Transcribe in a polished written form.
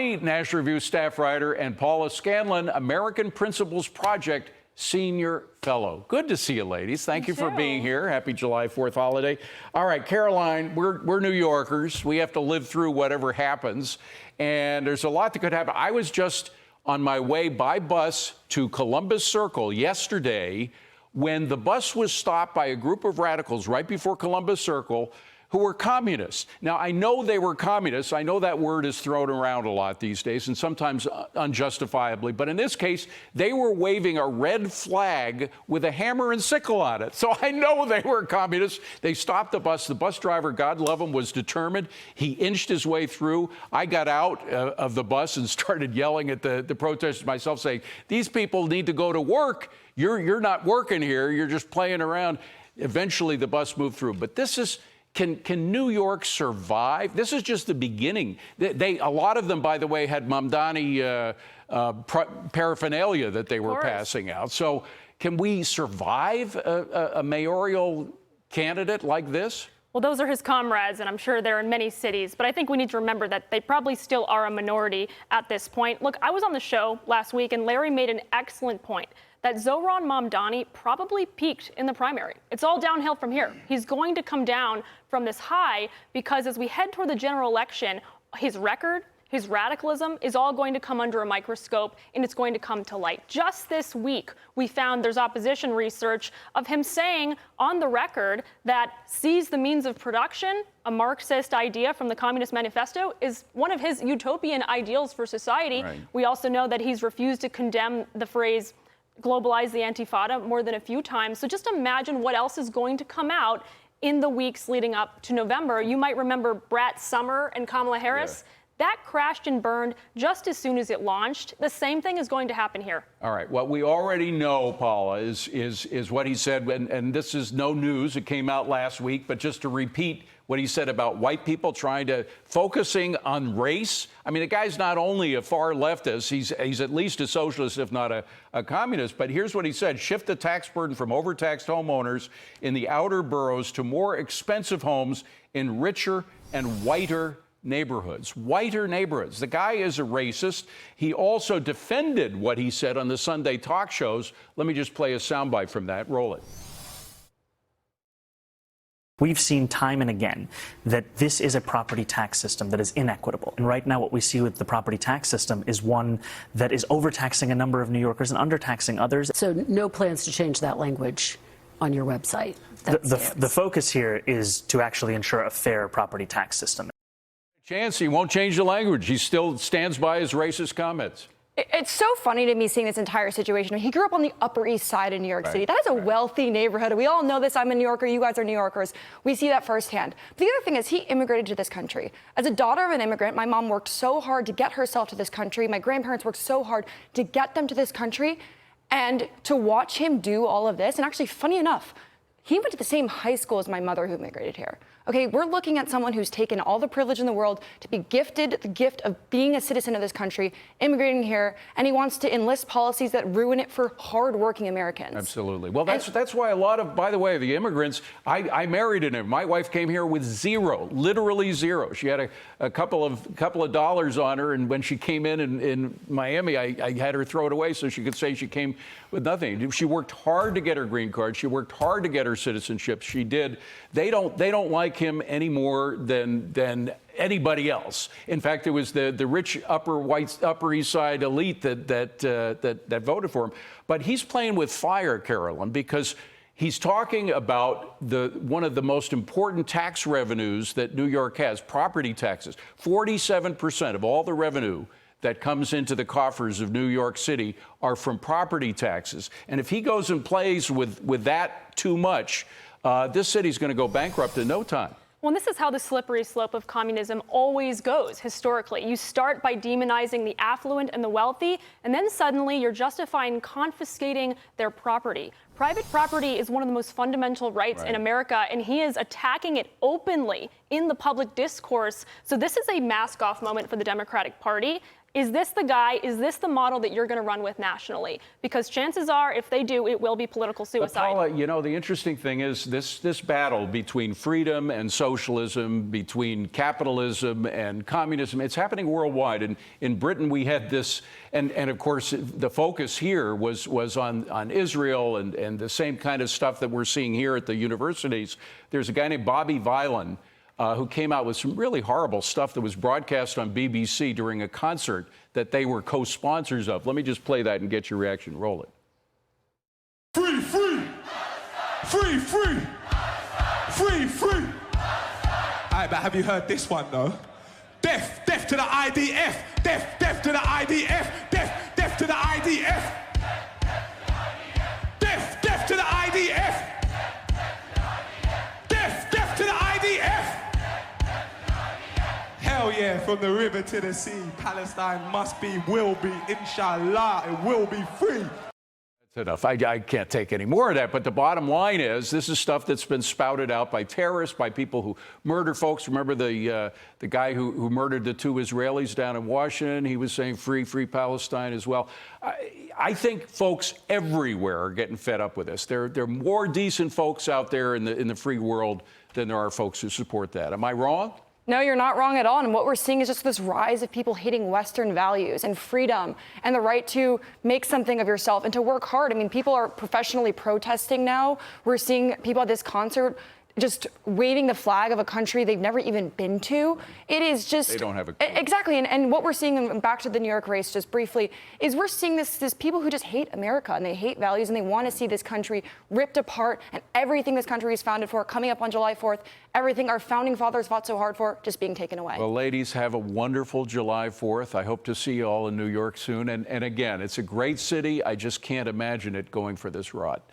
Mamdani, National Review staff writer, and Paula Scanlan, American Principles Project Senior Fellow. Good to see you, ladies. Thank you for being here. Happy July 4th holiday. All right, Caroline, we're New Yorkers. We have to live through whatever happens, and there's a lot that could happen. I was just on my way by bus to Columbus Circle yesterday when the bus was stopped by a group of radicals right before Columbus Circle who were communists. Now, I know they were communists. I know that word is thrown around a lot these days, and sometimes unjustifiably. But in this case, they were waving a red flag with a hammer and sickle on it. So I know they were communists. They stopped the bus. The bus driver, God love him, was determined. He inched his way through. I got out of the bus and started yelling at the protesters myself, saying, these people need to go to work. You're not working here. You're just playing around. Eventually, the bus moved through. But this is... Can New York survive? This is just the beginning. A lot of them, by the way, had Mamdani paraphernalia that they were passing out. So can we survive a mayoral candidate like this? Well, those are his comrades, and I'm sure they're in many cities. But I think we need to remember that they probably still are a minority at this point. Look, I was on the show last week, and Larry made an excellent point that Zohran Mamdani probably peaked in the primary. It's all downhill from here. He's going to come down from this high because as we head toward the general election, his record, his radicalism is all going to come under a microscope, and it's going to come to light. Just this week, we found there's opposition research of him saying on the record that seize the means of production, a Marxist idea from the Communist Manifesto, is one of his utopian ideals for society. Right. We also know that he's refused to condemn the phrase globalize the Intifada more than a few times. So just imagine what else is going to come out in the weeks leading up to November. You might remember Brat Summer and Kamala Harris. Yeah. That crashed and burned just as soon as it launched. The same thing is going to happen here. All right. What we already know, Paula, is what he said, and this is no news. It came out last week, but just to repeat what he said about white people focusing on race. I mean, the guy's not only a far leftist, he's at least a socialist, if not a communist. But here's what he said: shift the tax burden from overtaxed homeowners in the outer boroughs to more expensive homes in richer and whiter neighborhoods. Whiter neighborhoods. The guy is a racist. He also defended what he said on the Sunday talk shows. Let me just play a soundbite from that. Roll it. We've seen time and again that this is a property tax system that is inequitable. And right now what we see with the property tax system is one that is overtaxing a number of New Yorkers and undertaxing others. So no plans to change that language on your website? The focus here is to actually ensure a fair property tax system. Chance, he won't change the language. He still stands by his racist comments. It's so funny to me seeing this entire situation. He grew up on the Upper East Side in New York City. That is a wealthy neighborhood. We all know this. I'm a New Yorker. You guys are New Yorkers. We see that firsthand. But the other thing is he immigrated to this country. As a daughter of an immigrant, my mom worked so hard to get herself to this country. My grandparents worked so hard to get them to this country. And to watch him do all of this, and actually, funny enough, he went to the same high school as my mother who immigrated here. Okay, we're looking at someone who's taken all the privilege in the world to be gifted the gift of being a citizen of this country, immigrating here, and he wants to enlist policies that ruin it for hardworking Americans. Absolutely. Well, that's why a lot of, by the way, the immigrants, I married an immigrant. My wife came here with zero, literally zero. She had a couple of dollars on her, and when she came in Miami, I had her throw it away so she could say she came with nothing. She worked hard to get her green card. She worked hard to get her citizenship. She did. They don't like him any more than anybody else. In fact, it was the rich Upper East Side elite that voted for him. But he's playing with fire, Carolyn, because he's talking about one of the most important tax revenues that New York has, property taxes. 47% of all the revenue that comes into the coffers of New York City are from property taxes. And if he goes and plays with that too much, this city's going to go bankrupt in no time. Well, and this is how the slippery slope of communism always goes historically. You start by demonizing the affluent and the wealthy, and then suddenly you're justifying confiscating their property. Private property is one of the most fundamental rights in America, and he is attacking it openly in the public discourse. So this is a mask-off moment for the Democratic Party. Is this the guy, is this the model that you're going to run with nationally? Because chances are, if they do, it will be political suicide. But Paula, you know, the interesting thing is this battle between freedom and socialism, between capitalism and communism, it's happening worldwide. And in Britain, we had this, and of course, the focus here was on Israel and the same kind of stuff that we're seeing here at the universities. There's a guy named Bobby Violin, who came out with some really horrible stuff that was broadcast on BBC during a concert that they were co-sponsors of. Let me just play that and get your reaction. Roll it. Free, free! Free, free! Free, free! Alright, but have you heard this one, though? Death, death to the IDF! Death, death to the IDF! Death, death to the IDF! Death, death to the IDF! Death, death to the IDF! Hell yeah, from the river to the sea, Palestine must be, will be, inshallah, it will be free. That's enough. I can't take any more of that. But the bottom line is, this is stuff that's been spouted out by terrorists, by people who murder folks. Remember the guy who murdered the 2 Israelis down in Washington? He was saying free, free Palestine as well. I think folks everywhere are getting fed up with this. There are more decent folks out there in the free world than there are folks who support that. Am I wrong? No, you're not wrong at all. And what we're seeing is just this rise of people hating Western values and freedom and the right to make something of yourself and to work hard. I mean, people are professionally protesting now. We're seeing people at this concert just waving the flag of a country they've never even been to. It is just... They don't have a clue. Exactly. And what we're seeing, back to the New York race just briefly, is we're seeing this people who just hate America and they hate values and they want to see this country ripped apart and everything this country is founded for coming up on July 4th, everything our founding fathers fought so hard for, just being taken away. Well, ladies, have a wonderful July 4th. I hope to see you all in New York soon. And again, it's a great city. I just can't imagine it going for this rot.